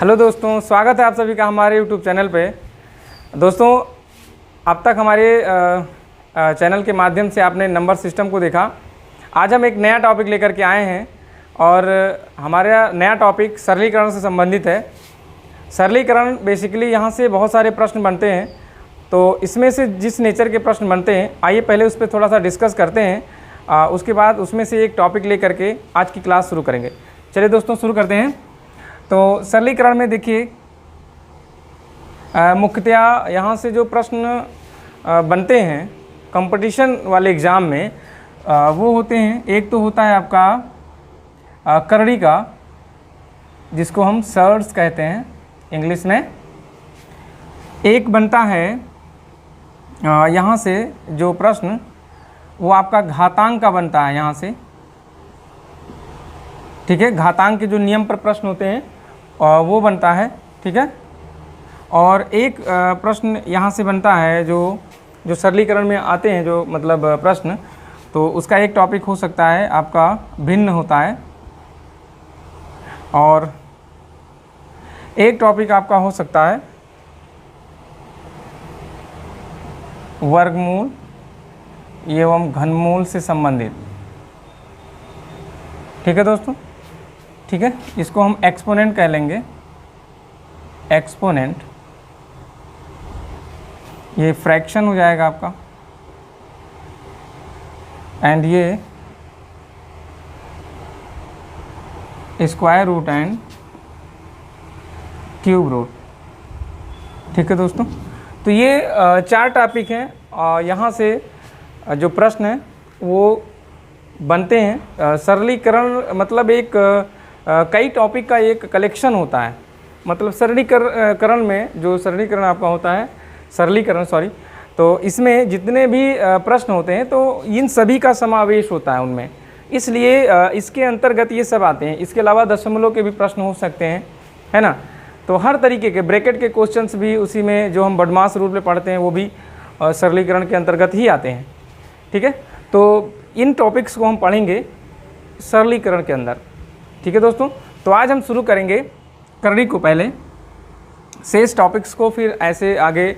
Hello दोस्तों, स्वागत है आप सभी का हमारे यूट्यूब चैनल पे। दोस्तों, अब तक हमारे चैनल के माध्यम से आपने नंबर सिस्टम को देखा। आज हम एक नया टॉपिक लेकर के आए हैं और हमारा नया टॉपिक सरलीकरण से संबंधित है। सरलीकरण बेसिकली यहाँ से बहुत सारे प्रश्न बनते हैं, तो इसमें से जिस नेचर के प्रश्न बनते हैं, आइए पहले उस पर थोड़ा सा डिस्कस करते हैं। उसके बाद उसमें से एक टॉपिक ले करके आज की क्लास शुरू करेंगे। चलिए दोस्तों, शुरू करते हैं। तो सरलीकरण में देखिए, मुख्यतया यहाँ से जो प्रश्न बनते हैं कंपटीशन वाले एग्ज़ाम में, वो होते हैं, एक तो होता है आपका करड़ी का, जिसको हम सर्ड्स कहते हैं इंग्लिश में। एक बनता है यहाँ से जो प्रश्न, वो आपका घातांक का बनता है यहाँ से, ठीक है। घातांक के जो नियम पर प्रश्न होते हैं वो बनता है, ठीक है। और एक प्रश्न यहाँ से बनता है जो सरलीकरण में आते हैं, जो मतलब प्रश्न, तो उसका एक टॉपिक हो सकता है आपका भिन्न होता है, और एक टॉपिक आपका हो सकता है वर्गमूल एवं घनमूल से संबंधित, ठीक है दोस्तों, ठीक है। इसको हम एक्सपोनेंट कह लेंगे, एक्सपोनेंट। ये फ्रैक्शन हो जाएगा आपका, एंड ये square root and cube root, ठीक है दोस्तों। तो ये चार टॉपिक हैं, यहाँ से जो प्रश्न है वो बनते हैं। सरलीकरण मतलब एक कई टॉपिक का एक कलेक्शन होता है। मतलब सरलीकरण में जो सरलीकरण आपका होता है, सरलीकरण सॉरी, तो इसमें जितने भी प्रश्न होते हैं तो इन सभी का समावेश होता है उनमें, इसलिए इसके अंतर्गत ये सब आते हैं। इसके अलावा दशमलव के भी प्रश्न हो सकते हैं, है ना। तो हर तरीके के ब्रैकेट के क्वेश्चंस भी उसी में, जो हम बदमाश रूल में पढ़ते हैं, वो भी सरलीकरण के अंतर्गत ही आते हैं, ठीक है। तो इन टॉपिक्स को हम पढ़ेंगे सरलीकरण के अंदर, ठीक है दोस्तों। तो आज हम शुरू करेंगे करड़ी को पहले, शेष टॉपिक्स को फिर ऐसे आगे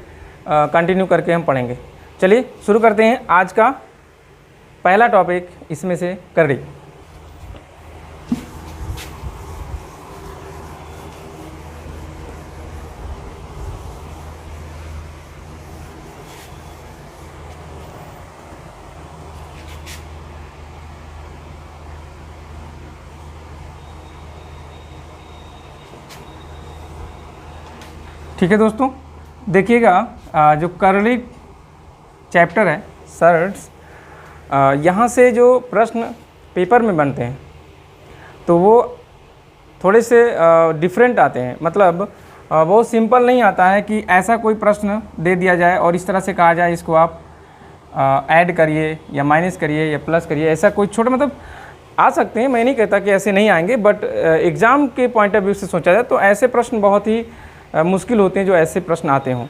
कंटिन्यू करके हम पढ़ेंगे। चलिए शुरू करते हैं आज का पहला टॉपिक, इसमें से करड़ी। ठीक है दोस्तों, देखिएगा, जो करड़ी चैप्टर है सर्ड्स, यहाँ से जो प्रश्न पेपर में बनते हैं तो वो थोड़े से डिफरेंट आते हैं। मतलब वो सिंपल नहीं आता है कि ऐसा कोई प्रश्न दे दिया जाए और इस तरह से कहा जाए इसको आप ऐड करिए या माइनस करिए या प्लस करिए, ऐसा कोई छोटा, मतलब आ सकते हैं, मैं नहीं कहता कि ऐसे नहीं आएंगे, बट एग्ज़ाम के पॉइंट ऑफ व्यू से सोचा जाए तो ऐसे प्रश्न बहुत ही मुश्किल होते हैं जो ऐसे प्रश्न आते हों।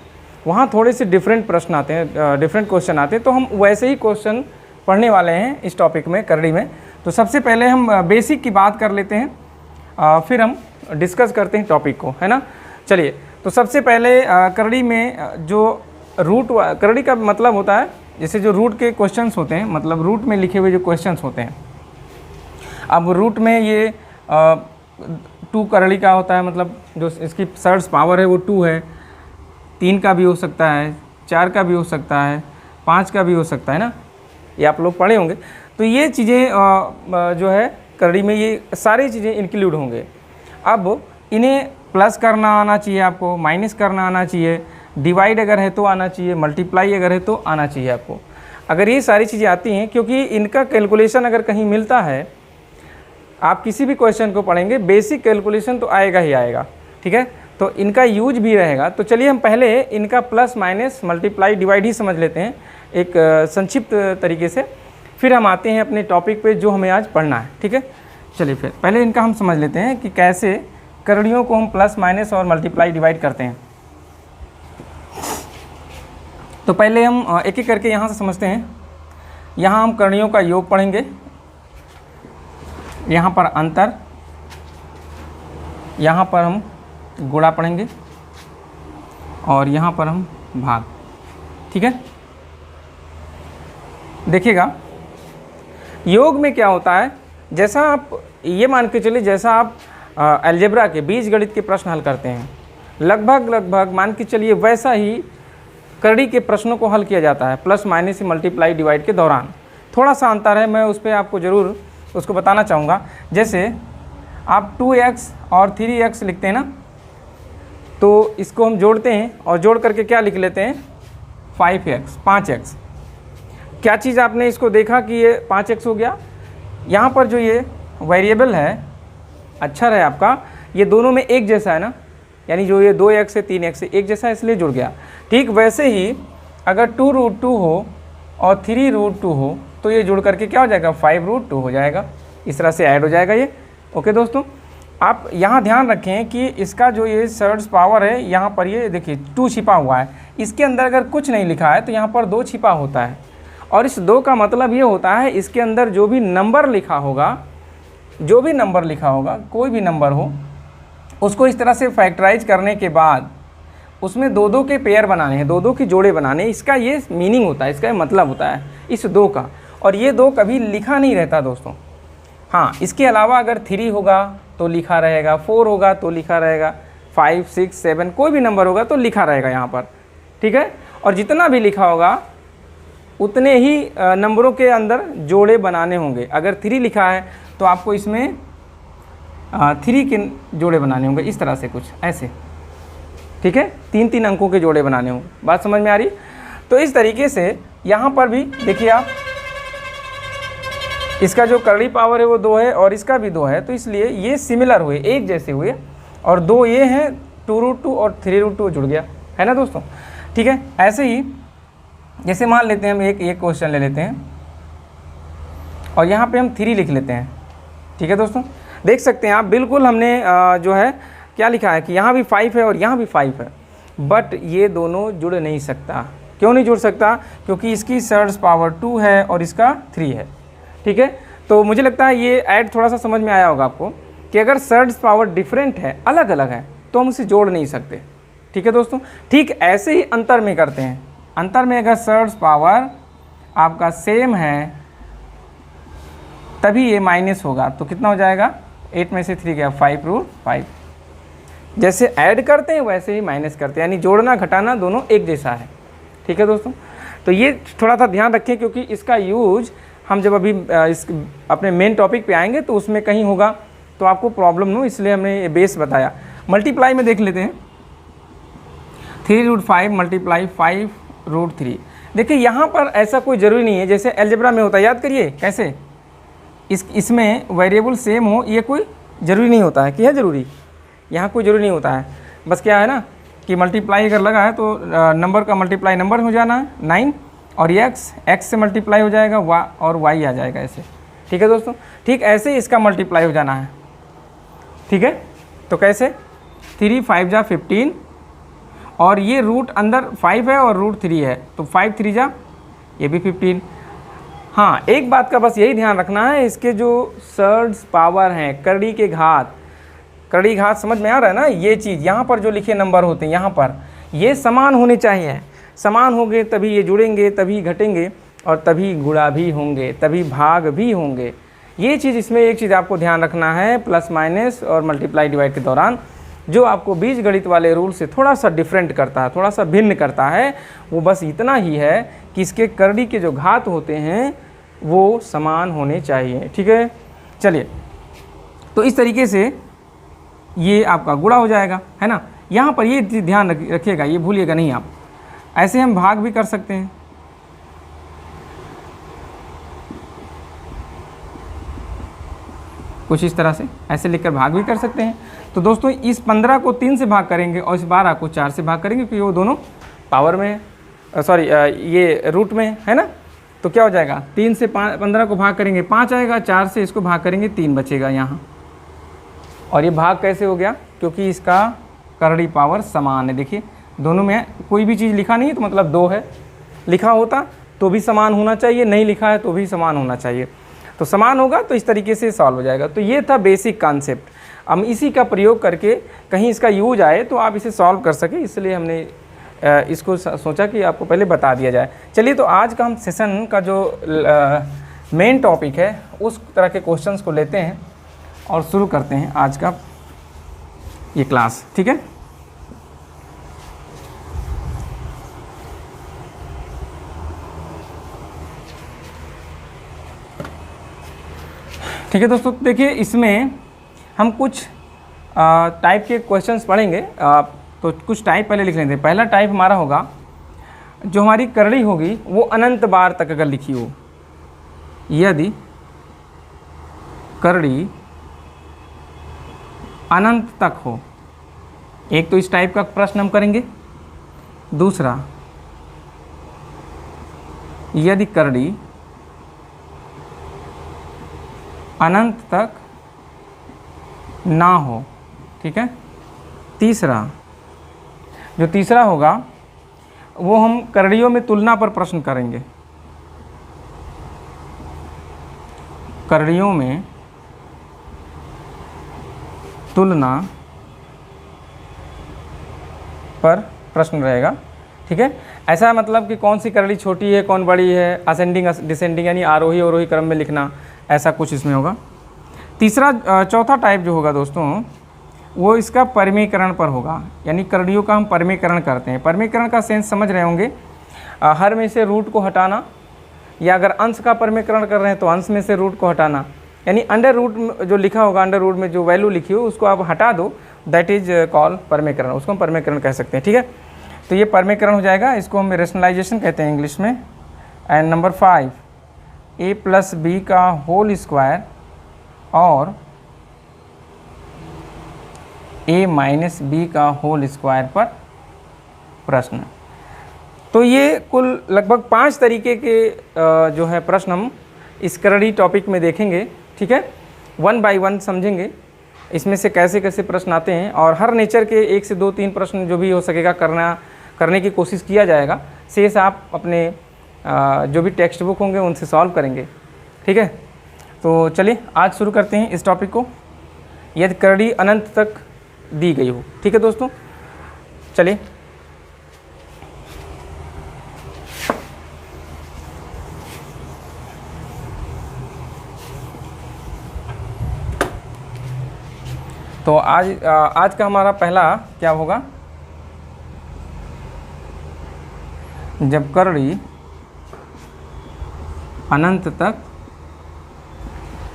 वहाँ थोड़े से डिफरेंट प्रश्न आते हैं, डिफरेंट क्वेश्चन आते हैं, तो हम वैसे ही क्वेश्चन पढ़ने वाले हैं इस टॉपिक में, करड़ी में। तो सबसे पहले हम बेसिक की बात कर लेते हैं, फिर हम डिस्कस करते हैं टॉपिक को, है ना। चलिए, तो सबसे पहले करड़ी में जो रूट, करड़ी का मतलब होता है जैसे जो रूट के क्वेश्चंस होते हैं, मतलब रूट में लिखे हुए जो क्वेश्चंस होते हैं। अब रूट में ये 2 करड़ी का होता है, मतलब जो इसकी सर्ड्स पावर है वो 2 है। 3 का भी हो सकता है, 4 का भी हो सकता है, 5 का भी हो सकता है ना, ये आप लोग पढ़े होंगे। तो ये चीज़ें जो है करड़ी में, ये सारी चीज़ें इंक्लूड होंगे। अब इन्हें प्लस करना आना चाहिए आपको, माइनस करना आना चाहिए, डिवाइड अगर है तो आना चाहिए, मल्टीप्लाई अगर है तो आना चाहिए आपको। अगर ये सारी चीज़ें आती हैं, क्योंकि इनका कैलकुलेशन अगर कहीं मिलता है, आप किसी भी क्वेश्चन को पढ़ेंगे बेसिक कैलकुलेशन तो आएगा ही आएगा, ठीक है। तो इनका यूज भी रहेगा। तो चलिए हम पहले इनका प्लस माइनस मल्टीप्लाई डिवाइड ही समझ लेते हैं एक संक्षिप्त तरीके से, फिर हम आते हैं अपने टॉपिक पे जो हमें आज पढ़ना है, ठीक है। चलिए फिर पहले इनका हम समझ लेते हैं कि कैसे करड़ियों को हम प्लस माइनस और मल्टीप्लाई डिवाइड करते हैं। तो पहले हम एक एक करके यहाँ से समझते हैं। यहाँ हम करड़ियों का योग पढ़ेंगे, यहाँ पर अंतर, यहाँ पर हम गुणा पढ़ेंगे और यहाँ पर हम भाग। ठीक है, देखिएगा योग में क्या होता है, जैसा आप ये मान के चलिए जैसा आप अलजेब्रा के बीजगणित के प्रश्न हल करते हैं, लगभग मान के चलिए वैसा ही करड़ी के प्रश्नों को हल किया जाता है, प्लस माइनस मल्टीप्लाई डिवाइड के दौरान। थोड़ा सा अंतर है, मैं उस पर आपको ज़रूर उसको बताना चाहूँगा। जैसे आप 2x और 3x लिखते हैं ना, तो इसको हम जोड़ते हैं और जोड़ करके क्या लिख लेते हैं 5x। क्या चीज़ आपने इसको देखा कि ये 5x हो गया। यहाँ पर जो ये वेरिएबल है अक्षर है आपका, ये दोनों में एक जैसा है ना, यानी जो ये 2x से 3x से एक जैसा है, इसलिए जुड़ गया। ठीक वैसे ही अगर 2√2 हो और 3√2 हो तो ये जुड़ करके क्या हो जाएगा 5√2 हो जाएगा। इस तरह से ऐड हो जाएगा ये। ओके दोस्तों, आप यहाँ ध्यान रखें कि इसका जो ये सर्ड्स पावर है, यहाँ पर ये देखिए 2 छिपा हुआ है, इसके अंदर अगर कुछ नहीं लिखा है तो यहाँ पर 2 छिपा होता है। और इस 2 का मतलब ये होता है इसके अंदर जो भी नंबर लिखा होगा, कोई भी नंबर हो, उसको इस तरह से फैक्टराइज करने के बाद उसमें 2-2 के पेयर बनाने हैं, 2-2 के जोड़े बनाने, इसका ये मीनिंग होता है, इसका ये मतलब होता है इस 2 का। और ये 2 कभी लिखा नहीं रहता दोस्तों। हाँ, इसके अलावा अगर 3 होगा तो लिखा रहेगा, 4 होगा तो लिखा रहेगा, 5, 6, 7 कोई भी नंबर होगा तो लिखा रहेगा यहाँ पर। ठीक है, और जितना भी लिखा होगा उतने ही नंबरों के अंदर जोड़े बनाने होंगे। अगर 3 लिखा है तो आपको इसमें 3 के जोड़े बनाने होंगे, इस तरह से कुछ ऐसे। ठीक है, 3-3 अंकों के जोड़े बनाने होंगे। बात समझ में आ रही? तो इस तरीके से यहाँ पर भी देखिए आप, इसका जो करड़ी पावर है वो 2 है और इसका भी 2 है, तो इसलिए ये सिमिलर हुए, एक जैसे हुए। और 2 ये हैं, 2√2 और 3√2 जुड़ गया, है ना दोस्तों। ठीक है, ऐसे ही जैसे मान लेते हैं हम एक क्वेश्चन ले लेते हैं और यहाँ पे हम 3 लिख लेते हैं। ठीक है दोस्तों, देख सकते हैं आप, बिल्कुल हमने जो है क्या लिखा है कि यहाँ भी 5 है और यहाँ भी 5 है, बट ये दोनों जुड़ नहीं सकता। क्यों नहीं जुड़ सकता? क्योंकि इसकी सर्ड्स पावर 2 है और इसका 3 है। ठीक है, तो मुझे लगता है ये ऐड थोड़ा सा समझ में आया होगा आपको कि अगर सर्ड्स पावर डिफरेंट है, अलग अलग है, तो हम उसे जोड़ नहीं सकते। ठीक है दोस्तों, ठीक ऐसे ही अंतर में करते हैं। अंतर में अगर सर्ड्स पावर आपका सेम है तभी ये माइनस होगा, तो कितना हो जाएगा 8 में से 3 गया 5√5। जैसे ऐड करते हैं वैसे ही माइनस करते हैं, यानी जोड़ना घटाना दोनों एक जैसा है। ठीक है दोस्तों, तो ये थोड़ा सा ध्यान रखें क्योंकि इसका यूज हम जब अभी इस अपने मेन टॉपिक पे आएंगे तो उसमें कहीं होगा तो आपको प्रॉब्लम न हो, इसलिए हमने ये बेस बताया। मल्टीप्लाई में देख लेते हैं, 3√5 मल्टीप्लाई 5√3। देखिए यहाँ पर ऐसा कोई ज़रूरी नहीं है जैसे अलजेब्रा में होता है, याद करिए कैसे इसमें वेरिएबल सेम हो, ये कोई ज़रूरी नहीं होता है कि है ज़रूरी, यहाँ कोई ज़रूरी नहीं होता है। बस क्या है ना कि मल्टीप्लाई अगर लगा है तो नंबर का मल्टीप्लाई नंबर हो जाना है 9, और x से मल्टीप्लाई हो जाएगा और y आ जाएगा ऐसे। ठीक है दोस्तों, ठीक ऐसे ही इसका मल्टीप्लाई हो जाना है। ठीक है, तो कैसे 3 5 जा 15 और ये रूट अंदर 5 है और रूट 3 है, तो 5 3 जा ये भी 15। हाँ, एक बात का बस यही ध्यान रखना है, इसके जो सर्ड्स पावर हैं, करड़ी घात समझ में आ रहा है ना, ये चीज़ यहाँ पर जो लिखे नंबर होते हैं यहाँ पर ये समान होने चाहिए। समान होंगे तभी ये जुड़ेंगे, तभी घटेंगे और तभी गुणा भी होंगे, तभी भाग भी होंगे। ये चीज़ इसमें एक चीज़ आपको ध्यान रखना है, प्लस माइनस और मल्टीप्लाई डिवाइड के दौरान जो आपको बीजगणित वाले रूल से थोड़ा सा डिफरेंट करता है, थोड़ा सा भिन्न करता है, वो बस इतना ही है कि इसके करड़ी के जो घात होते हैं वो समान होने चाहिए। ठीक है, चलिए, तो इस तरीके से ये आपका गुणा हो जाएगा, है ना। यहाँ पर ये ध्यान रखिएगा, ये भूलिएगा नहीं आप। ऐसे हम भाग भी कर सकते हैं, कुछ इस तरह से ऐसे लिखकर भाग भी कर सकते हैं। तो दोस्तों इस 15 को 3 से भाग करेंगे और इस 12 को 4 से भाग करेंगे क्योंकि वो दोनों पावर में ये रूट में है ना। तो क्या हो जाएगा 3 से 15 को भाग करेंगे 5 आएगा, 4 से इसको भाग करेंगे 3 बचेगा यहाँ। और ये भाग कैसे हो गया? क्योंकि इसका करड़ी पावर समान है। देखिए दोनों में कोई भी चीज़ लिखा नहीं है तो मतलब 2 है, लिखा होता तो भी समान होना चाहिए, नहीं लिखा है तो भी समान होना चाहिए। तो समान होगा तो इस तरीके से सॉल्व हो जाएगा। तो ये था बेसिक कॉन्सेप्ट। हम इसी का प्रयोग करके कहीं इसका यूज आए तो आप इसे सॉल्व कर सकें, इसलिए हमने इसको सोचा कि आपको पहले बता दिया जाए। चलिए, तो आज का हम सेशन का जो मेन टॉपिक है उस तरह के क्वेश्चंस को लेते हैं और शुरू करते हैं आज का ये क्लास। ठीक है, ठीक है दोस्तों, देखिए इसमें हम कुछ टाइप के क्वेश्चंस पढ़ेंगे। तो कुछ टाइप पहले लिख लेते हैं। पहला टाइप हमारा होगा, जो हमारी करड़ी होगी वो अनंत बार तक अगर लिखी हो, यदि करड़ी अनंत तक हो, एक तो इस टाइप का प्रश्न हम करेंगे। दूसरा, यदि करड़ी अनंत तक ना हो। ठीक है, तीसरा, जो तीसरा होगा वो हम करड़ियों में तुलना पर प्रश्न करेंगे। करड़ियों में तुलना पर प्रश्न रहेगा। ठीक है, ऐसा मतलब कि कौन सी करड़ी छोटी है, कौन बड़ी है, असेंडिंग डिसेंडिंग यानी आरोही अवरोही क्रम में लिखना, ऐसा कुछ इसमें होगा। तीसरा, चौथा टाइप जो होगा दोस्तों, वो इसका परिमीकरण पर होगा, यानी करड़ियों का हम परिमीकरण करते हैं। परिमीकरण का सेंस समझ रहे होंगे, हर में से रूट को हटाना, या अगर अंश का परिमीकरण कर रहे हैं तो अंश में से रूट को हटाना, यानी अंडर रूट जो लिखा होगा, अंडर रूट में जो वैल्यू लिखी हो उसको आप हटा दो, दैट इज कॉल परिमीकरण, उसको हम परिमीकरण कह सकते हैं। ठीक है, तो ये परिमीकरण हो जाएगा, इसको हम रेशनलाइजेशन कहते हैं इंग्लिश में। And number 5, a plus B का होल स्क्वायर और a माइनस बी का होल स्क्वायर पर प्रश्न। तो ये कुल लगभग 5 तरीके के जो है प्रश्न हम इस करड़ी टॉपिक में देखेंगे। ठीक है, 1 बाय 1 समझेंगे इसमें से कैसे कैसे प्रश्न आते हैं, और हर नेचर के 1 से 2-3 प्रश्न जो भी हो सकेगा करने की कोशिश किया जाएगा। शेष आप अपने जो भी टेक्स्ट बुक होंगे उनसे सॉल्व करेंगे। ठीक है, तो चलिए आज शुरू करते हैं इस टॉपिक को, यदि करड़ी अनंत तक दी गई हो। ठीक है दोस्तों, चलिए तो आज का हमारा पहला क्या होगा, जब करड़ी अनंत तक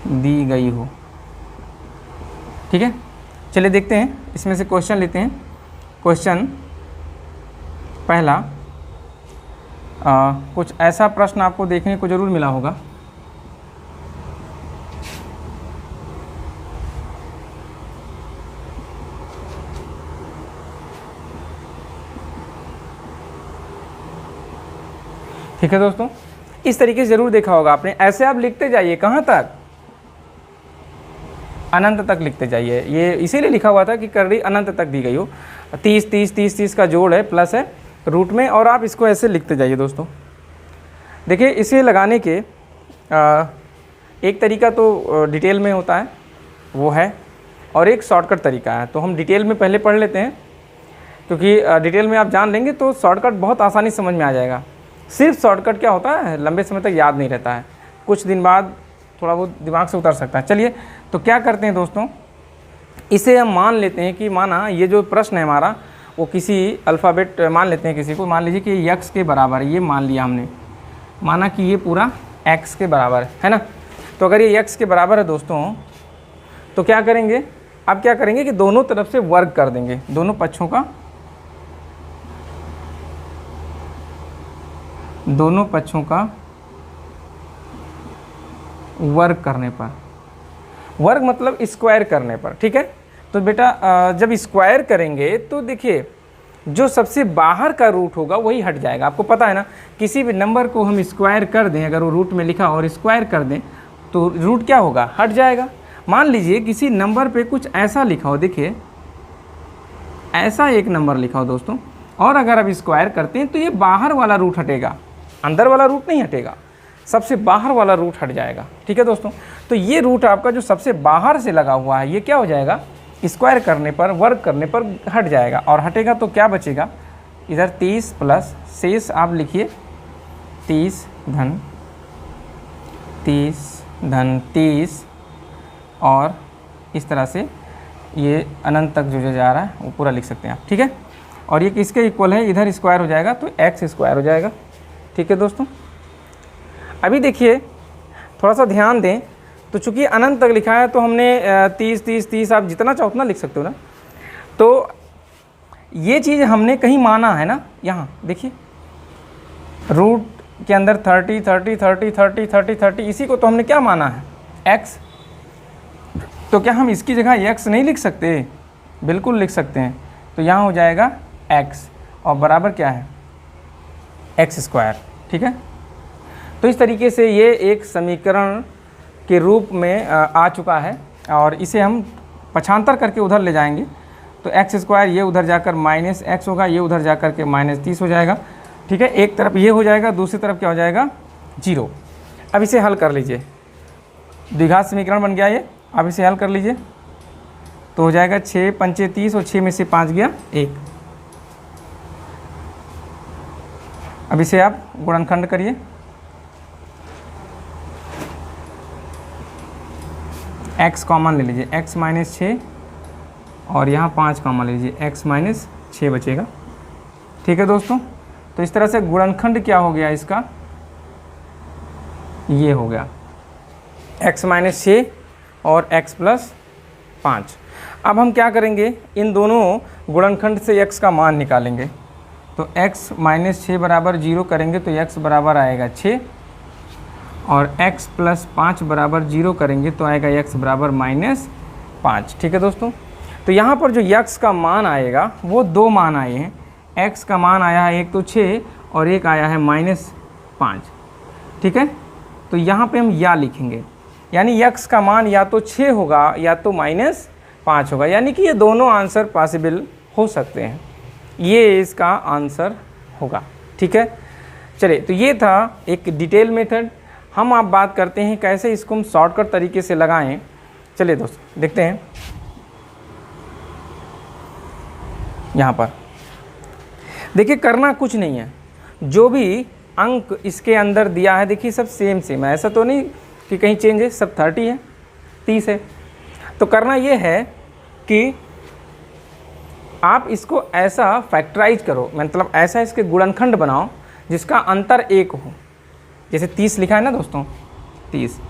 दी गई हो। ठीक है, चलिए देखते हैं, इसमें से क्वेश्चन लेते हैं। क्वेश्चन पहला, कुछ ऐसा प्रश्न आपको देखने को ज़रूर मिला होगा। ठीक है दोस्तों, इस तरीके से ज़रूर देखा होगा आपने। ऐसे आप लिखते जाइए, कहाँ तक, अनंत तक लिखते जाइए। ये इसीलिए लिखा हुआ था कि करड़ी अनंत तक दी गई हो। 30 का जोड़ है, प्लस है रूट में, और आप इसको ऐसे लिखते जाइए दोस्तों। देखिए, इसे लगाने के एक तरीका तो डिटेल में होता है, वो है, और एक शॉर्टकट तरीका है। तो हम डिटेल में पहले पढ़ लेते हैं, क्योंकि डिटेल में आप जान लेंगे तो शॉर्टकट बहुत आसानी समझ में आ जाएगा। सिर्फ शॉर्टकट क्या होता है, लंबे समय तक याद नहीं रहता है, कुछ दिन बाद थोड़ा बहुत दिमाग से उतर सकता है। चलिए, तो क्या करते हैं दोस्तों, इसे हम मान लेते हैं कि माना ये जो प्रश्न है हमारा वो किसी अल्फ़ाबेट मान लेते हैं, किसी को मान लीजिए कि x के बराबर है। ये मान लिया हमने, माना कि ये पूरा x के बराबर है ना। तो अगर ये x के बराबर है दोस्तों, तो क्या करेंगे, अब क्या करेंगे कि दोनों तरफ से वर्ग कर देंगे, दोनों पक्षों का, दोनों पक्षों का वर्ग करने पर, वर्ग मतलब स्क्वायर करने पर। ठीक है, तो बेटा जब स्क्वायर करेंगे तो देखिए जो सबसे बाहर का रूट होगा वही हट जाएगा। आपको पता है ना, किसी भी नंबर को हम स्क्वायर कर दें, अगर वो रूट में लिखा और स्क्वायर कर दें तो रूट क्या होगा, हट जाएगा। मान लीजिए किसी नंबर पे कुछ ऐसा लिखा हो, देखिए ऐसा एक नंबर लिखा हो दोस्तों, और अगर आप स्क्वायर करते हैं तो ये बाहर वाला रूट हटेगा, अंदर वाला रूट नहीं हटेगा, सबसे बाहर वाला रूट हट जाएगा। ठीक है दोस्तों, तो ये रूट आपका जो सबसे बाहर से लगा हुआ है ये क्या हो जाएगा, स्क्वायर करने पर, वर्ग करने पर हट जाएगा, और हटेगा तो क्या बचेगा, इधर 30 प्लस शेष आप लिखिए 30 धन 30 और इस तरह से ये अनंत तक जो जा रहा है वो पूरा लिख सकते हैं आप, ठीक है। और ये किसके इक्वल है, इधर स्क्वायर हो जाएगा तो एक्स स्क्वायर हो जाएगा, ठीक है दोस्तों। अभी देखिए थोड़ा सा ध्यान दें, तो चूंकि अनंत तक लिखा है तो हमने 30 आप जितना चाहो उतना लिख सकते हो ना। तो ये चीज़ हमने कहीं माना है ना, यहाँ देखिए रूट के अंदर 30 इसी को तो हमने क्या माना है, x। तो क्या हम इसकी जगह x नहीं लिख सकते, बिल्कुल लिख सकते हैं। तो यहाँ हो जाएगा x और बराबर क्या है, x स्क्वायर, ठीक है। तो इस तरीके से ये एक समीकरण के रूप में आ चुका है, और इसे हम पक्षांतर करके उधर ले जाएंगे तो एक्स स्क्वायर ये उधर जाकर माइनस एक्स होगा, ये उधर जाकर के -30 हो जाएगा, ठीक है। एक तरफ ये हो जाएगा, दूसरी तरफ क्या हो जाएगा, 0। अब इसे हल कर लीजिए, द्विघात समीकरण बन गया ये। अब इसे हल कर लीजिए तो हो जाएगा 6 पंचे 30 और 6 में से 5 गया 1। अब इसे आप गुणनखंड करिए, x कॉमन ले लीजिए, x माइनस 6 और यहाँ 5 कॉमन ले लीजिए, x माइनस 6 बचेगा, ठीक है दोस्तों। तो इस तरह से गुणनखंड क्या हो गया इसका, ये हो गया x माइनस 6 और x प्लस 5। अब हम क्या करेंगे, इन दोनों गुणनखंड से x का मान निकालेंगे। तो x माइनस 6 बराबर 0 करेंगे तो x बराबर आएगा 6, और x प्लस 5 बराबर 0 करेंगे तो आएगा x बराबर -5, ठीक है दोस्तों। तो यहाँ पर जो x का मान आएगा वो दो मान आए हैं, x का मान आया है एक तो 6 और एक आया है -5, ठीक है। तो यहाँ पे हम या लिखेंगे, यानी x का मान या तो 6 होगा या तो -5 होगा, यानी कि ये दोनों आंसर पॉसिबल हो सकते हैं, ये इसका आंसर होगा, ठीक है। चलिए, तो ये था एक डिटेल मेथड। हम आप बात करते हैं कैसे इसको हम शॉर्टकट तरीके से लगाएं। चलिए दोस्तों देखते हैं, यहाँ पर देखिए करना कुछ नहीं है, जो भी अंक इसके अंदर दिया है देखिए सब सेम है, ऐसा तो नहीं कि कहीं चेंज है, सब 30 है 30 है। तो करना ये है कि आप इसको ऐसा फैक्टराइज करो, मतलब ऐसा इसके गुणनखंड बनाओ जिसका अंतर 1 हो। जैसे 30 लिखा है ना दोस्तों, 30,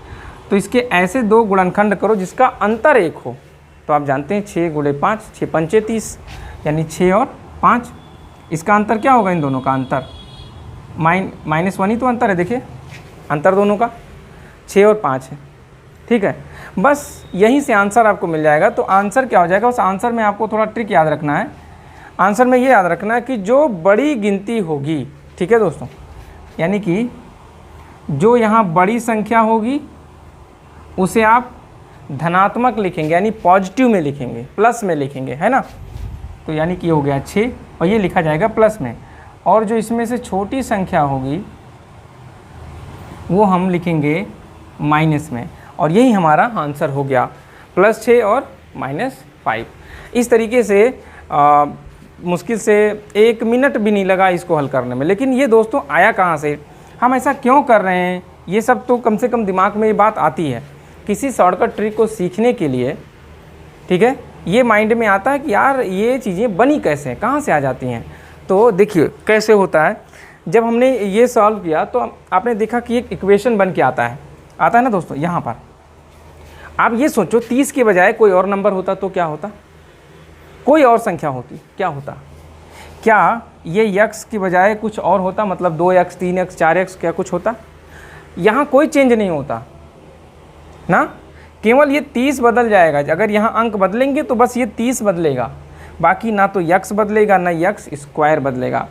तो इसके ऐसे दो गुणनखंड करो जिसका अंतर 1 हो। तो आप जानते हैं 6 × 5 6 पंचे 30, यानी 6 और 5, इसका अंतर क्या होगा, इन दोनों का अंतर -1 ही तो अंतर है, देखिए अंतर दोनों का 6 और 5 है, ठीक है। बस यहीं से आंसर आपको मिल जाएगा। तो आंसर क्या हो जाएगा, उस आंसर में आपको थोड़ा ट्रिक याद रखना है। आंसर में ये याद रखना है कि जो बड़ी गिनती होगी, ठीक है दोस्तों, यानी कि जो यहाँ बड़ी संख्या होगी उसे आप धनात्मक लिखेंगे, यानी पॉजिटिव में लिखेंगे, प्लस में लिखेंगे, है ना। तो यानी कि ये हो गया 6 और ये लिखा जाएगा प्लस में, और जो इसमें से छोटी संख्या होगी वो हम लिखेंगे माइनस में, और यही हमारा आंसर हो गया +6 और -5। इस तरीके से मुश्किल से 1 मिनट भी नहीं लगा इसको हल करने में। लेकिन ये दोस्तों आया कहाँ से, हम ऐसा क्यों कर रहे हैं, ये सब तो कम से कम दिमाग में ये बात आती है किसी शॉर्टकट ट्रिक को सीखने के लिए, ठीक है। ये माइंड में आता है कि यार ये चीज़ें बनी कैसे, कहाँ से आ जाती हैं। तो देखिए कैसे होता है, जब हमने ये सॉल्व किया तो आपने देखा कि एक इक्वेशन बन के आता है ना दोस्तों। यहाँ पर आप ये सोचो 30 के बजाय कोई और नंबर होता तो क्या होता, कोई और संख्या होती, क्या होता, क्या ये x की बजाय कुछ और होता, मतलब 2x 3x 4x क्या कुछ होता। यहाँ कोई चेंज नहीं होता ना, केवल ये 30 बदल जाएगा। अगर यहाँ अंक बदलेंगे तो बस ये 30 बदलेगा, बाकी ना तो x बदलेगा ना x स्क्वायर बदलेगा,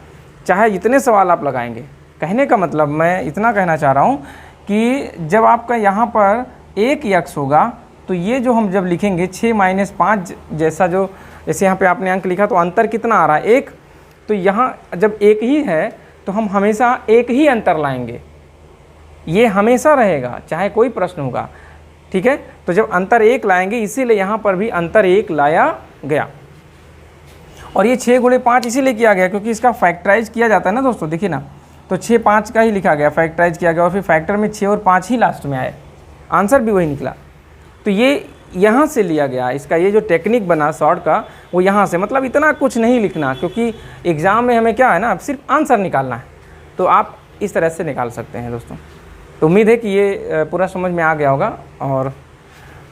चाहे जितने सवाल आप लगाएंगे। कहने का मतलब मैं इतना कहना चाह रहा हूँ कि जब आपका यहाँ पर एक x होगा तो ये जो हम जब लिखेंगे 6 - 5 जैसा, जो जैसे यहाँ पे आपने अंक लिखा तो अंतर कितना आ रहा है 1, तो यहाँ जब 1 ही है तो हम हमेशा 1 ही अंतर लाएंगे, ये हमेशा रहेगा चाहे कोई प्रश्न होगा। ठीक है। तो जब अंतर 1 लाएंगे इसीलिए यहाँ पर भी अंतर 1 लाया गया। और ये 6 × 5 इसीलिए किया गया क्योंकि इसका फैक्टराइज किया जाता है ना दोस्तों, देखिए ना, तो 6 5 का ही लिखा गया, फैक्टराइज किया गया और फिर फैक्टर में 6 और 5 ही लास्ट में आए, आंसर भी वही निकला। तो ये यहाँ से लिया गया, इसका ये जो टेक्निक बना शॉर्ट का वो यहाँ से, मतलब इतना कुछ नहीं लिखना क्योंकि एग्ज़ाम में हमें क्या है ना, सिर्फ आंसर निकालना है, तो आप इस तरह से निकाल सकते हैं दोस्तों। तो उम्मीद है कि ये पूरा समझ में आ गया होगा। और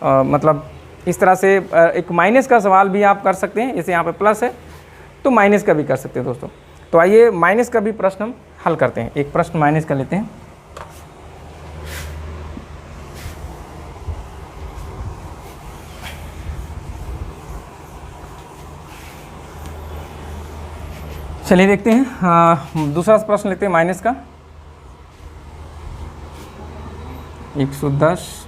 मतलब इस तरह से एक माइनस का सवाल भी आप कर सकते हैं, जैसे यहाँ पे प्लस है तो माइनस का भी कर सकते हैं दोस्तों। तो आइए माइनस का भी प्रश्न हम हल करते हैं, एक प्रश्न माइनस का लेते हैं। चलिए देखते हैं, दूसरा प्रश्न लेते हैं माइनस का। 110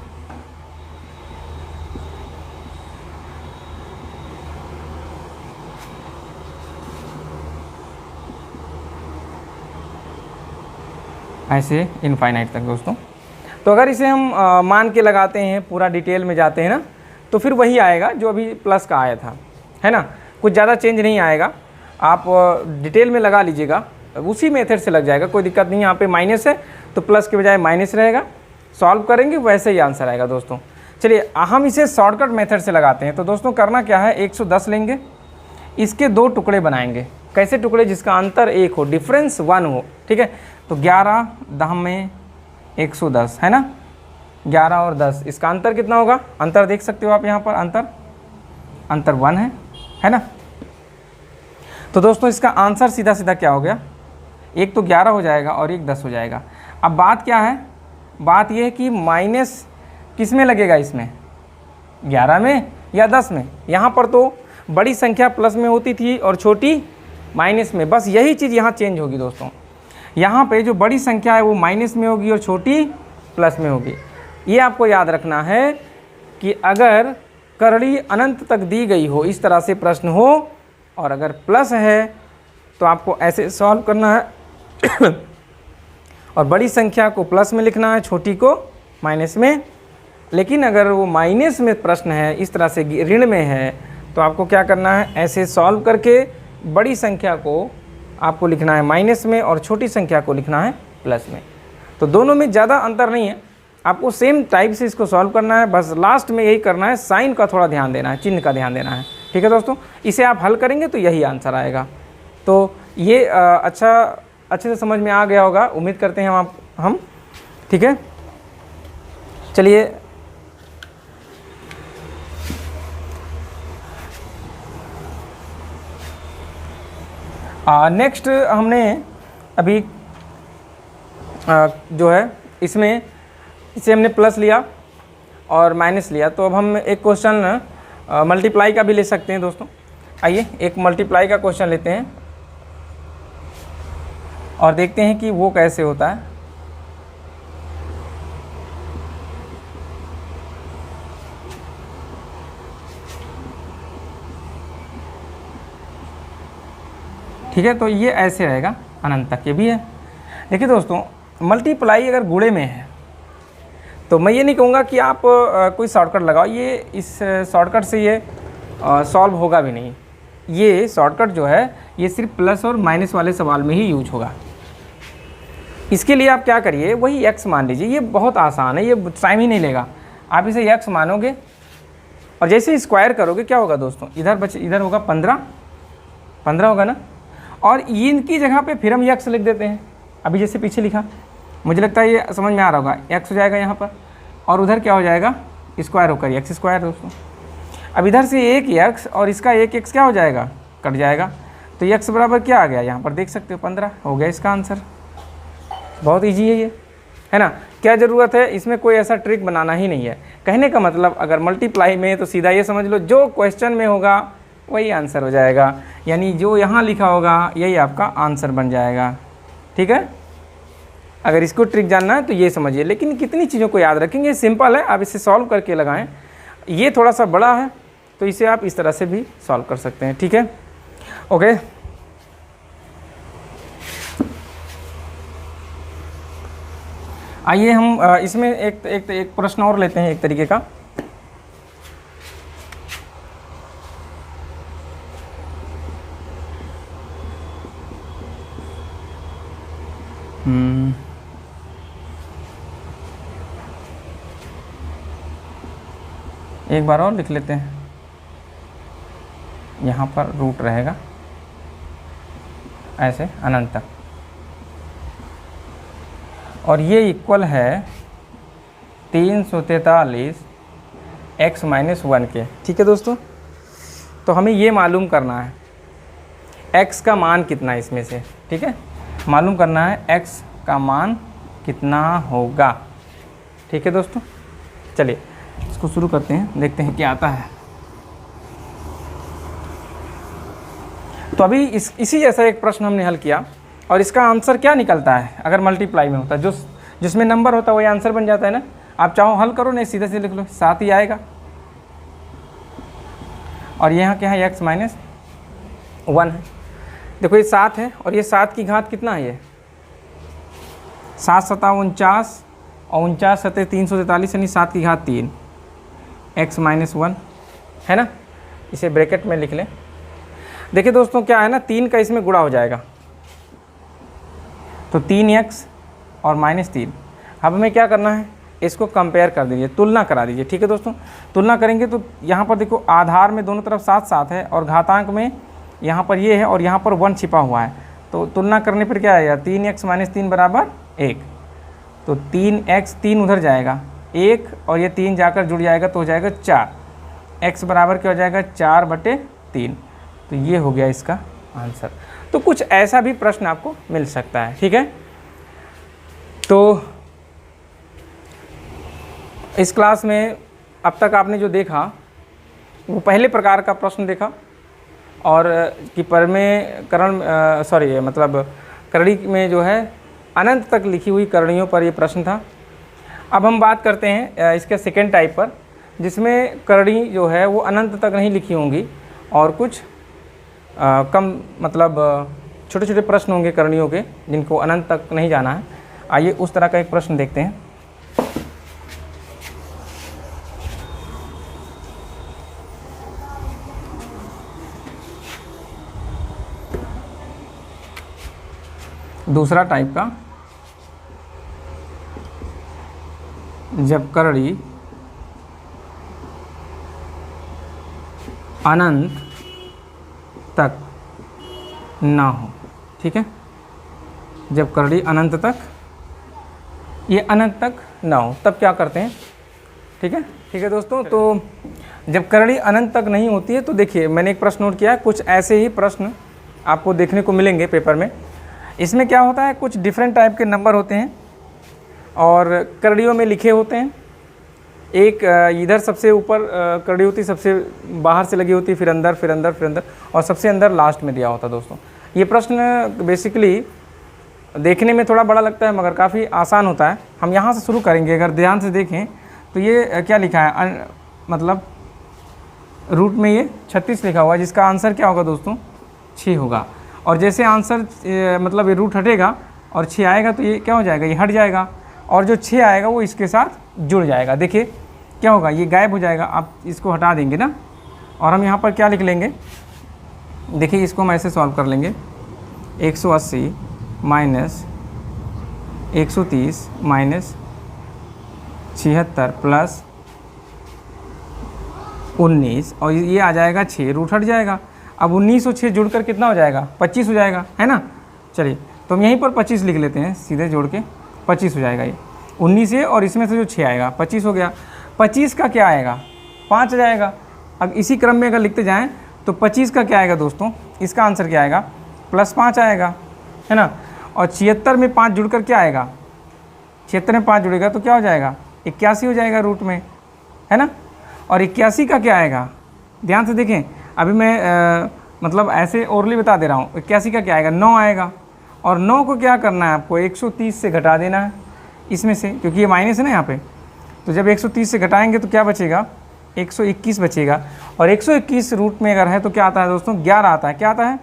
ऐसे इनफाइनाइट तक दोस्तों। तो अगर इसे हम मान के लगाते हैं, पूरा डिटेल में जाते हैं ना, तो फिर वही आएगा जो अभी प्लस का आया था, है ना, कुछ ज़्यादा चेंज नहीं आएगा। आप डिटेल में लगा लीजिएगा, उसी मेथड से लग जाएगा, कोई दिक्कत नहीं। यहाँ पे माइनस है तो प्लस के बजाय माइनस रहेगा, सॉल्व करेंगे वैसे ही आंसर आएगा दोस्तों। चलिए हम इसे शॉर्टकट मेथड से लगाते हैं। तो दोस्तों करना क्या है, 110 लेंगे, इसके 2 टुकड़े बनाएंगे। कैसे टुकड़े? जिसका अंतर 1 हो, डिफरेंस 1 हो, ठीक है। तो 11 10 में 110 है ना, 11 और 10, इसका अंतर कितना होगा? अंतर देख सकते हो आप यहाँ पर, अंतर 1 है ना। तो दोस्तों इसका आंसर सीधा सीधा क्या हो गया, एक तो 11 हो जाएगा और एक 10 हो जाएगा। अब बात क्या है, बात यह है कि माइनस किस में लगेगा, इसमें 11 में या 10 में। यहाँ पर तो बड़ी संख्या प्लस में होती थी और छोटी माइनस में, बस यही चीज़ यहाँ चेंज होगी दोस्तों। यहाँ पे जो बड़ी संख्या है वो माइनस में होगी और छोटी प्लस में होगी। ये आपको याद रखना है कि अगर करड़ी अनंत तक दी गई हो, इस तरह से प्रश्न हो, और अगर प्लस है तो आपको ऐसे सॉल्व करना है और बड़ी संख्या को प्लस में लिखना है, छोटी को माइनस में। लेकिन अगर वो माइनस में प्रश्न है, इस तरह से ऋण में है, तो आपको क्या करना है, ऐसे सॉल्व करके बड़ी संख्या को आपको लिखना है माइनस में और छोटी संख्या को लिखना है प्लस में। तो दोनों में ज़्यादा अंतर नहीं है, आपको सेम टाइप से इसको सॉल्व करना है। बस लास्ट में यही करना है, साइन का थोड़ा ध्यान देना है, चिन्ह का ध्यान देना है, ठीक है दोस्तों। इसे आप हल करेंगे तो यही आंसर आएगा। तो ये अच्छे से समझ में आ गया होगा, उम्मीद करते हैं हम ठीक है। चलिए नेक्स्ट हमने अभी जो है इसमें इसे हमने प्लस लिया और माइनस लिया। तो अब हम एक क्वेश्चन मल्टीप्लाई का भी ले सकते हैं दोस्तों। आइए एक मल्टीप्लाई का क्वेश्चन लेते हैं और देखते हैं कि वो कैसे होता है। ठीक है, तो ये ऐसे रहेगा, अनंत तक ये भी है। देखिए दोस्तों, मल्टीप्लाई अगर गुणे में है तो मैं ये नहीं कहूँगा कि आप कोई शॉर्टकट लगाओ, ये इस शॉर्टकट से ये सॉल्व होगा भी नहीं। ये शॉर्टकट जो है ये सिर्फ प्लस और माइनस वाले सवाल में ही यूज होगा। इसके लिए आप क्या करिए, वही x मान लीजिए, ये बहुत आसान है, ये टाइम ही नहीं लेगा। आप इसे x मानोगे और जैसे स्क्वायर करोगे क्या होगा दोस्तों, इधर होगा 15 होगा ना, और इनकी जगह पे फिर हम x लिख देते हैं। अभी जैसे पीछे लिखा, मुझे लगता है ये समझ में आ रहा होगा, x हो जाएगा यहाँ पर और उधर क्या हो जाएगा, स्क्वायर होकर x स्क्वायर दोस्तों। अब इधर से एक x और इसका एक x क्या हो जाएगा, कट जाएगा। तो x बराबर क्या आ गया, यहाँ पर देख सकते हो 15 हो गया इसका आंसर। बहुत ईजी है ये, है ना। क्या ज़रूरत है, इसमें कोई ऐसा ट्रिक बनाना ही नहीं है। कहने का मतलब अगर मल्टीप्लाई में तो सीधा ये समझ लो, जो क्वेश्चन में होगा वही आंसर हो जाएगा, यानी जो यहाँ लिखा होगा यही आपका आंसर बन जाएगा, ठीक है। अगर इसको ट्रिक जानना है तो ये समझिए, लेकिन कितनी चीज़ों को याद रखेंगे, सिंपल है, आप इसे सॉल्व करके लगाएं। ये थोड़ा सा बड़ा है तो इसे आप इस तरह से भी सॉल्व कर सकते हैं, ठीक है। ओके, आइए हम इसमें एक प्रश्न और लेते हैं एक तरीके का। एक बार और लिख लेते हैं। यहाँ पर रूट रहेगा ऐसे अनंत तक, और ये इक्वल है 343 x - 1 के। ठीक है दोस्तों, तो हमें ये मालूम करना है x का मान कितना है इसमें से। ठीक है, मालूम करना है x का मान कितना होगा। ठीक है दोस्तों, चलिए इसको शुरू करते हैं, देखते हैं क्या आता है। तो अभी इसी जैसा एक प्रश्न हमने हल किया, और इसका आंसर क्या निकलता है अगर मल्टीप्लाई में होता है, जिसमें नंबर होता है वही आंसर बन जाता है ना। आप चाहो हल करो, नहीं सीधे सीधे लिख लो, 7 ही आएगा। और यहाँ क्या है, x - 1 है। देखो ये 7 है, और ये 7 की घात कितना है, ये 7 × 7 = 49, और 49 × 7 = 343, यानी 7 की घात 3 x - 1 है ना। इसे ब्रैकेट में लिख लें। देखिए दोस्तों क्या है ना, 3 का इसमें गुणा हो जाएगा, तो 3x और -3। अब हमें क्या करना है, इसको कंपेयर कर दीजिए, तुलना करा दीजिए। ठीक है दोस्तों, तुलना करेंगे तो यहाँ पर देखो आधार में दोनों तरफ 7 है, और घातांक में यहाँ पर ये है, और यहाँ पर 1 छिपा हुआ है। तो तुलना करने पर क्या आएगा, 3x - 3 = 1। तो 3x, 3 उधर जाएगा 1, और ये 3 जाकर जुड़ जाएगा तो हो जाएगा 4। x बराबर क्या हो जाएगा, 4/3। तो ये हो गया इसका आंसर। तो कुछ ऐसा भी प्रश्न आपको मिल सकता है। ठीक है, तो इस क्लास में अब तक आपने जो देखा वो पहले प्रकार का प्रश्न देखा, और कि करणी में जो है अनंत तक लिखी हुई करणियों पर ये प्रश्न था। अब हम बात करते हैं इसके सेकेंड टाइप पर, जिसमें करणी जो है वो अनंत तक नहीं लिखी होंगी, और कुछ कम छोटे छोटे प्रश्न होंगे करणियों के, जिनको अनंत तक नहीं जाना है। आइए उस तरह का एक प्रश्न देखते हैं। दूसरा टाइप का, जब करणी अनंत तक ना हो। ठीक है, जब करणी अनंत तक, ये अनंत तक ना हो, तब क्या करते हैं। ठीक है दोस्तों, तो जब करणी अनंत तक नहीं होती है तो देखिए मैंने एक प्रश्न नोट किया है, कुछ ऐसे ही प्रश्न आपको देखने को मिलेंगे पेपर में। इसमें क्या होता है, कुछ डिफरेंट टाइप के नंबर होते हैं और करणियों में लिखे होते हैं। एक इधर सबसे ऊपर कड़ी होती, सबसे बाहर से लगी होती, फिर अंदर, फिर अंदर, फिर अंदर, और सबसे अंदर लास्ट में दिया होता। दोस्तों ये प्रश्न बेसिकली देखने में थोड़ा बड़ा लगता है मगर काफ़ी आसान होता है। हम यहाँ से शुरू करेंगे। अगर ध्यान से देखें तो ये क्या लिखा है, मतलब रूट में ये 36 लिखा हुआ है, जिसका आंसर क्या होगा दोस्तों, 6 होगा। और जैसे आंसर मतलब ये रूट हटेगा और 6 आएगा तो ये क्या हो जाएगा, ये हट जाएगा, और जो 6 आएगा वो इसके साथ जुड़ जाएगा। देखिए क्या होगा, ये गायब हो जाएगा। आप इसको हटा देंगे ना, और हम यहाँ पर क्या लिख लेंगे, देखिए इसको हम ऐसे सॉल्व कर लेंगे। 180 माइनस 130 माइनस 76 प्लस 19, और ये आ जाएगा 6, रूट हट जाएगा। अब 19 और 6 जुड़कर कितना हो जाएगा, 25 हो जाएगा, है ना। चलिए तो हम यहीं पर 25 लिख लेते हैं, सीधे जोड़ के 25 हो जाएगा। ये 19 है और इसमें से जो 6 आएगा 25 हो गया। 25 का क्या आएगा, 5 आ जाएगा। अब इसी क्रम में अगर लिखते जाएं तो 25 का क्या आएगा दोस्तों, इसका आंसर क्या आएगा, +5 आएगा, है ना। और 76 में 5 जुड़कर क्या आएगा, 76 में 5 जुड़ेगा तो क्या हो जाएगा, 81 हो जाएगा रूट में, है ना। और 81 का क्या आएगा, ध्यान से देखें, अभी मैं मतलब ऐसे ओरली बता दे रहा हूँ। 81 का क्या आएगा, 9 आएगा। और 9 को क्या करना है आपको, 130 से घटा देना है इसमें से, क्योंकि ये माइनस है ना यहाँ पे। तो जब 130 से घटाएंगे तो क्या बचेगा, 121 बचेगा। और 121 रूट में अगर है तो क्या आता है दोस्तों, 11 आता है। क्या आता है,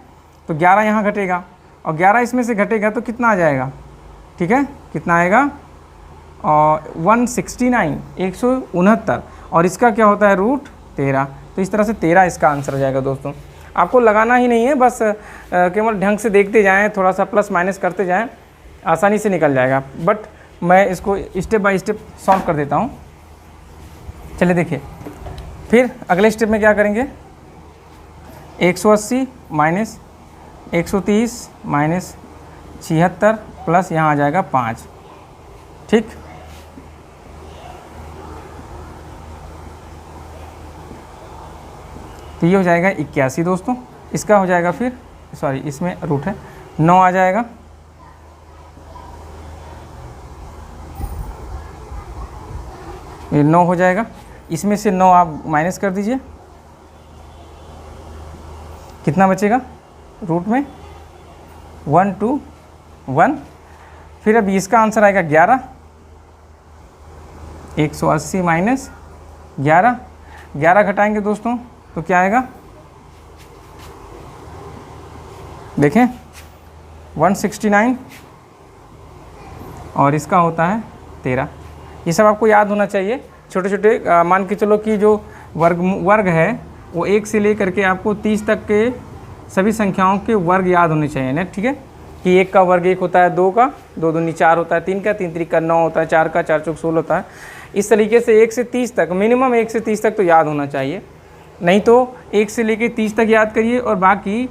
तो 11 यहाँ घटेगा, और 11 इसमें से घटेगा तो कितना आ जाएगा, ठीक है, कितना आएगा, और 169 169 और इसका क्या होता है रूट 13। तो इस तरह से 13 इसका आंसर हो जाएगा दोस्तों। आपको लगाना ही नहीं है, बस केवल ढंग से देखते जाएं, थोड़ा सा प्लस माइनस करते जाएं, आसानी से निकल जाएगा। बट मैं इसको स्टेप बाय स्टेप सॉल्व कर देता हूं। चलिए देखिए, फिर अगले स्टेप में क्या करेंगे, 180 माइनस 130 माइनस 76 प्लस यहाँ आ जाएगा 5, ठीक। तो ये हो जाएगा 81 दोस्तों। इसका हो जाएगा फिर, सॉरी इसमें रूट है, 9 आ जाएगा। ये 9 हो जाएगा, इसमें से 9 आप माइनस कर दीजिए, कितना बचेगा रूट में 1 2 1। फिर अब इसका आंसर आएगा 11, 180 माइनस 11, 11 घटाएंगे दोस्तों तो क्या आएगा, देखें 169 और इसका होता है 13। ये सब आपको याद होना चाहिए, छोटे छोटे मान के चलो कि जो वर्ग है वो 1 से लेकर के आपको 30 तक के सभी संख्याओं के वर्ग याद होने चाहिए ना, ठीक है। कि 1 का वर्ग 1 होता है, 2 का 2 दूनी 4 होता है, 3 का 3 3 का 9 होता है, 4 का 4 चौक 16 होता है। इस तरीके से 1 से 30 तक, मिनिमम 1 से 30 तक तो याद होना चाहिए, नहीं तो 1 से लेके 30 तक याद करिए और बाकी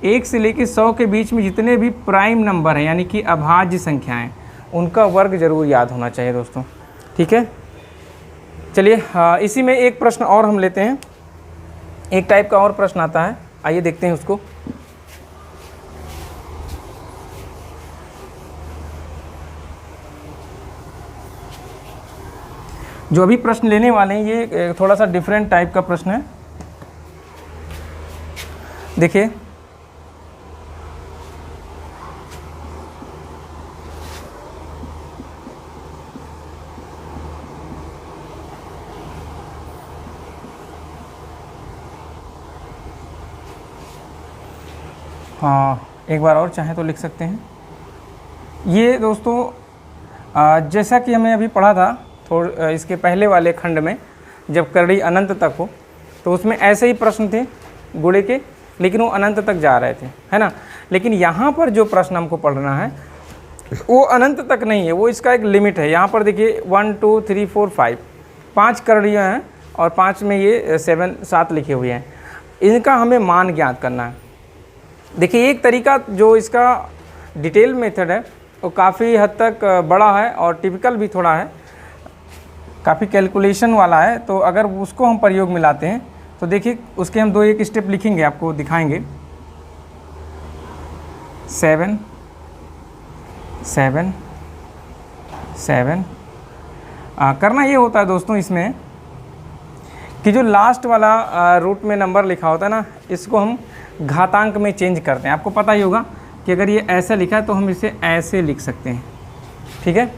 1 से लेके 100 के बीच में जितने भी प्राइम नंबर हैं यानी कि अभाज्य संख्याएं, उनका वर्ग जरूर याद होना चाहिए दोस्तों, ठीक है। चलिए इसी में एक प्रश्न और हम लेते हैं, एक टाइप का और प्रश्न आता है, आइए देखते हैं उसको। जो अभी प्रश्न लेने वाले हैं ये थोड़ा सा डिफरेंट टाइप का प्रश्न है। देखिए हाँ, एक बार और चाहें तो लिख सकते हैं। ये दोस्तों जैसा कि हमने अभी पढ़ा था इसके पहले वाले खंड में, जब करड़ी अनंत तक हो तो उसमें ऐसे ही प्रश्न थे गुणे के, लेकिन वो अनंत तक जा रहे थे, है ना। लेकिन यहाँ पर जो प्रश्न हमको पढ़ना है वो अनंत तक नहीं है, वो इसका एक लिमिट है। यहाँ पर देखिए 1 2 3 4 5 5 करड़ियाँ हैं और 5 में ये 7 लिखे हुए हैं, इनका हमें मान ज्ञात करना है। देखिए एक तरीका जो इसका डिटेल मेथड है वो काफ़ी हद तक बड़ा है और टिपिकल भी थोड़ा है, काफ़ी कैलकुलेशन वाला है। तो अगर उसको हम प्रयोग में लाते हैं तो देखिए उसके हम 2 स्टेप लिखेंगे, आपको दिखाएंगे। 7 7 7 करना ये होता है दोस्तों इसमें कि जो लास्ट वाला रूट में नंबर लिखा होता है ना, इसको हम घातांक में चेंज करते हैं। आपको पता ही होगा कि अगर ये ऐसा लिखा है तो हम इसे ऐसे लिख सकते हैं, ठीक है।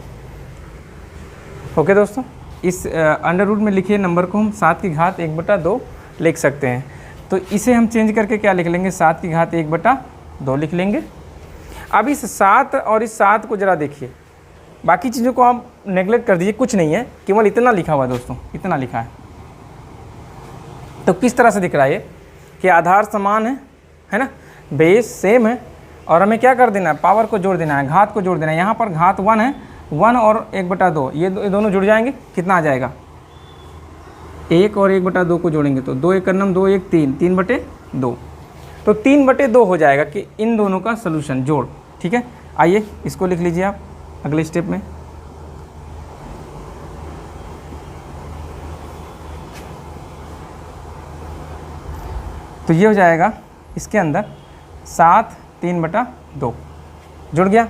ओके दोस्तों, इस अंडर रूट में लिखे नंबर को हम 7 की घात 1/2 लिख सकते हैं। तो इसे हम चेंज करके क्या लिख लेंगे, 7 की घात 1/2 लिख लेंगे। अब इस 7 और इस 7 को ज़रा देखिए, बाकी चीज़ों को आप नेगलेक्ट कर दीजिए, कुछ नहीं है, केवल इतना लिखा हुआ है दोस्तों, इतना लिखा है। तो किस तरह से दिख रहा है ये कि आधार समान है ना, बेस सेम है और हमें क्या कर देना है, पावर को जोड़ देना है, घात को जोड़ देना है। यहाँ पर घात 1 है, 1 और 1/2 ये दोनों जुड़ जाएंगे, कितना आ जाएगा, 1 और 1/2 को जोड़ेंगे तो 2 1 9 2 1 3 3/2, तो 3/2 हो जाएगा कि इन दोनों का सलूशन जोड़, ठीक है। आइए इसको लिख लीजिए आप अगले स्टेप में। तो ये हो जाएगा इसके अंदर 7 3/2 जुड़ गया।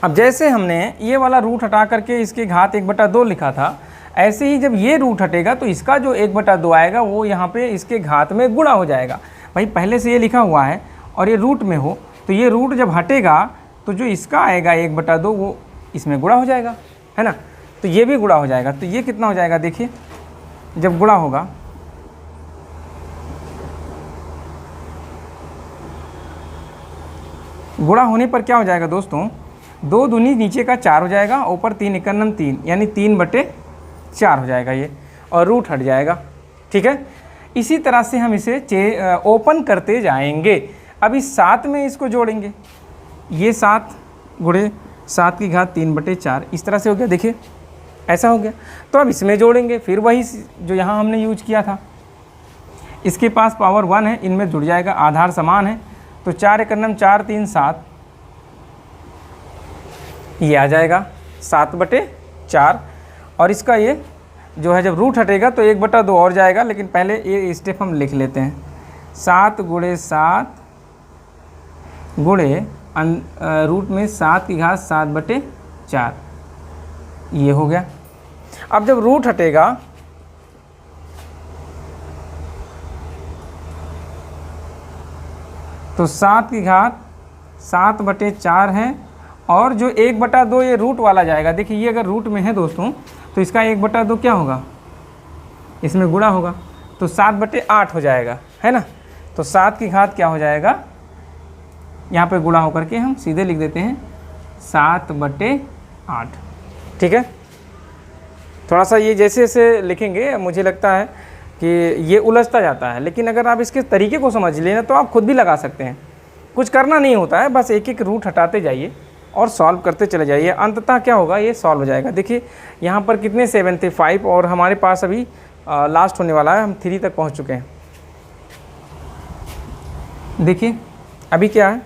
अब जैसे हमने ये वाला रूट हटा करके इसके घात 1/2 लिखा था, ऐसे ही जब ये रूट हटेगा तो इसका जो 1/2 आएगा वो यहाँ पे इसके घात में गुणा हो जाएगा। भाई पहले से ये लिखा हुआ है और ये रूट में हो तो ये रूट जब हटेगा तो जो इसका आएगा 1/2 वो इसमें गुणा हो जाएगा, है ना। तो ये भी गुणा हो जाएगा। तो ये कितना हो जाएगा, देखिए जब गुणा होगा गुणा होने पर क्या हो जाएगा दोस्तों, 2 दूनी नीचे का 4 हो जाएगा, ऊपर 3 एकम 3 यानी 3/4 हो जाएगा ये, और रूट हट जाएगा। ठीक है, इसी तरह से हम इसे ओपन करते जाएंगे। अब इस 7 में इसको जोड़ेंगे, ये 7 गुणे 7 की घात 3/4 इस तरह से हो गया, देखिए ऐसा हो गया। तो अब इसमें जोड़ेंगे, फिर वही जो यहाँ हमने यूज किया था, इसके पास पावर 1 है, इनमें जुड़ जाएगा, आधार समान है, तो 4 एकम 4 3 7 ये आ जाएगा 7/4। और इसका ये जो है जब रूट हटेगा तो 1/2 और जाएगा, लेकिन पहले ये स्टेप हम लिख लेते हैं। 7 गुणे 7 गुणे रूट में 7 की घात 7/4 ये हो गया। अब जब रूट हटेगा तो 7 की घात 7/4 है, और जो 1/2 ये रूट वाला जाएगा। देखिए ये अगर रूट में है दोस्तों तो इसका 1/2 क्या होगा, इसमें गुणा होगा, तो 7/8 हो जाएगा, है ना। तो 7 की घात क्या हो जाएगा, यहाँ पे गुणा होकर के हम सीधे लिख देते हैं 7/8। ठीक है, थोड़ा सा ये जैसे जैसे लिखेंगे मुझे लगता है कि ये उलझता जाता है, लेकिन अगर आप इसके तरीके को समझ लेना तो आप खुद भी लगा सकते हैं। कुछ करना नहीं होता है, बस एक एक रूट हटाते जाइए और सॉल्व करते चले जाइए, अंततः क्या होगा ये सॉल्व हो जाएगा। देखिए यहाँ पर कितने 7 थे, 5, और हमारे पास अभी लास्ट होने वाला है, हम 3 तक पहुँच चुके हैं। देखिए अभी क्या है,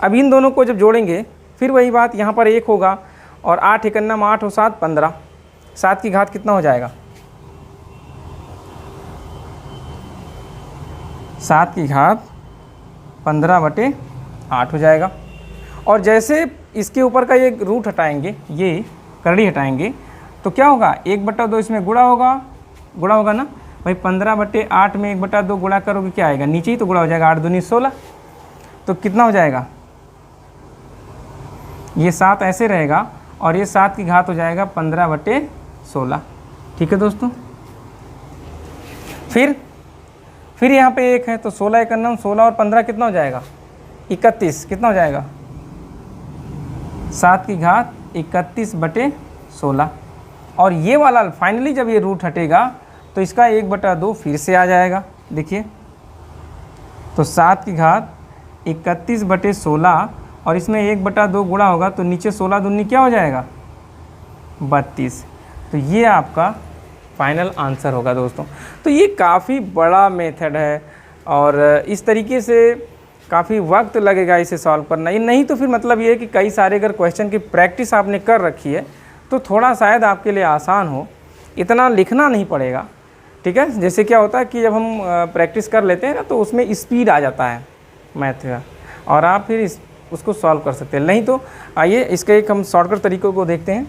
अब इन दोनों को जब जोड़ेंगे फिर वही बात, यहाँ पर 1 होगा, और 8 एकम 8 और 7 15, 7 की घात कितना हो जाएगा, 7 की घात 15/8 हो जाएगा। और जैसे इसके ऊपर का ये रूट हटाएंगे, ये करड़ी हटाएंगे, तो क्या होगा, 1/2 इसमें गुणा होगा ना भाई। 15/8 में 1/2 गुणा करोगे क्या आएगा, नीचे ही तो गुणा हो जाएगा, 8 दूनी 16, तो कितना हो जाएगा, ये 7 ऐसे रहेगा, और ये 7 की घात हो जाएगा 15/16। ठीक है दोस्तों, फिर यहाँ पे 1 है, तो 16 एकम 16 और 15 कितना हो जाएगा, 31, कितना हो जाएगा, 7 की घात 31/16। और ये वाला फाइनली जब ये रूट हटेगा तो इसका 1/2 फिर से आ जाएगा। देखिए तो 7 की घात 31/16, और इसमें 1/2 गुणा होगा, तो नीचे 16 दूनी क्या हो जाएगा, 32। तो ये आपका फाइनल आंसर होगा दोस्तों। तो ये काफ़ी बड़ा मेथड है, और इस तरीके से काफ़ी वक्त लगेगा इसे सॉल्व करना। ये नहीं तो फिर मतलब ये है कि कई सारे अगर क्वेश्चन की प्रैक्टिस आपने कर रखी है तो थोड़ा शायद आपके लिए आसान हो, इतना लिखना नहीं पड़ेगा। ठीक है, जैसे क्या होता है कि जब हम प्रैक्टिस कर लेते हैं ना तो उसमें स्पीड आ जाता है मैथ का, और आप फिर उसको सॉल्व कर सकते हैं। नहीं तो आइए इसके एक हम शॉर्टकट तरीकों को देखते हैं।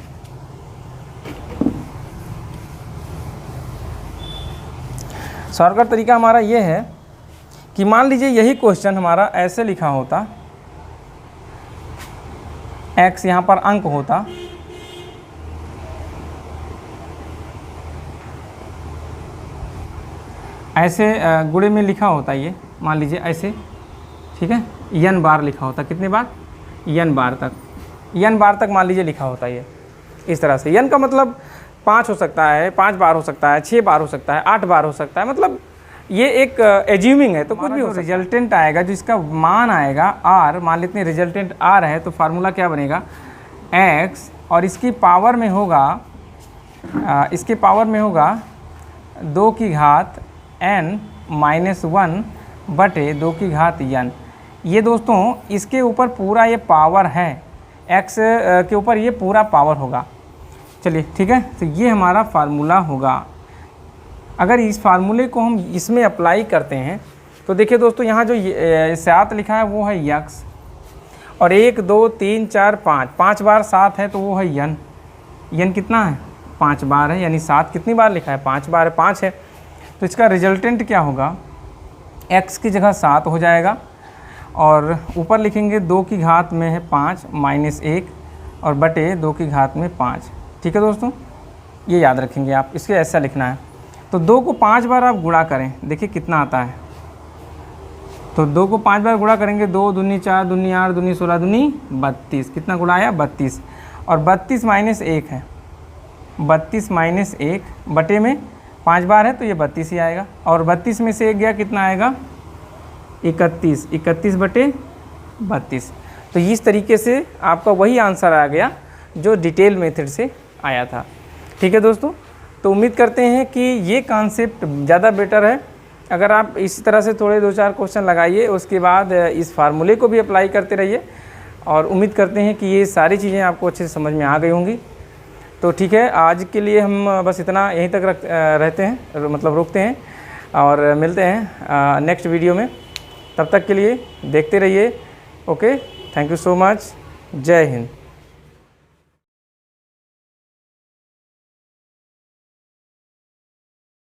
शॉर्टकट तरीका हमारा ये है कि मान लीजिए यही क्वेश्चन हमारा ऐसे लिखा होता, x यहाँ पर अंक होता, ऐसे गुणे में लिखा होता, ये मान लीजिए ऐसे, ठीक है, n बार लिखा होता, कितने बार, n बार तक मान लीजिए लिखा होता ये इस तरह से। n का मतलब 5 हो सकता है, 5 बार हो सकता है, 6 बार हो सकता है, 8 बार हो सकता है, मतलब ये एक एज्यूमिंग है, तो कुछ भी हो। रिजल्टेंट आएगा जो इसका मान आएगा r, मान लेते हैं रिजल्टेंट r है, तो फार्मूला क्या बनेगा, x, और इसकी पावर में होगा 2 की घात n - 1/2 की घात n। ये दोस्तों इसके ऊपर पूरा ये पावर है, x के ऊपर ये पूरा पावर होगा। चलिए ठीक है, तो ये हमारा फार्मूला होगा। अगर इस फार्मूले को हम इसमें अप्लाई करते हैं तो देखिए दोस्तों, यहाँ जो 7 लिखा है वो है x, और 1 2 3 4 5 बार 7 है, तो वो है n कितना है, 5 बार है, यानी 7 कितनी बार लिखा है, 5 बार है, 5 है। तो इसका रिजल्टेंट क्या होगा, x की जगह 7 हो जाएगा, और ऊपर लिखेंगे 2 की घात में है 5 -1 और बटे 2 की घात में 5। ठीक है दोस्तों, ये याद रखेंगे आप, इसके ऐसा लिखना है। तो 2 को 5 बार आप गुणा करें, देखिए कितना आता है, तो 2 को 5 बार गुणा करेंगे, 2 दूनी 4 दूनी 8 दूनी 16 दूनी 32, कितना गुणा आया 32। और 32 माइनस 1 है, 32 माइनस 1 बटे में 5 बार है तो ये 32 ही आएगा। और 32 में से 1 गया, कितना आएगा 31, 31 बटे 32। तो इस तरीके से आपका वही आंसर आ गया जो डिटेल मेथड से आया था। ठीक है दोस्तों, तो उम्मीद करते हैं कि ये कॉन्सेप्ट ज़्यादा बेटर है। अगर आप इसी तरह से थोड़े 2-4 क्वेश्चन लगाइए, उसके बाद इस फार्मूले को भी अप्लाई करते रहिए, और उम्मीद करते हैं कि ये सारी चीज़ें आपको अच्छे से समझ में आ गई होंगी। तो ठीक है, आज के लिए हम बस इतना यहीं तक रहते हैं, मतलब रोकते हैं, और मिलते हैं नेक्स्ट वीडियो में। तब तक के लिए देखते रहिए। Okay, thank you so much. जय हिंद।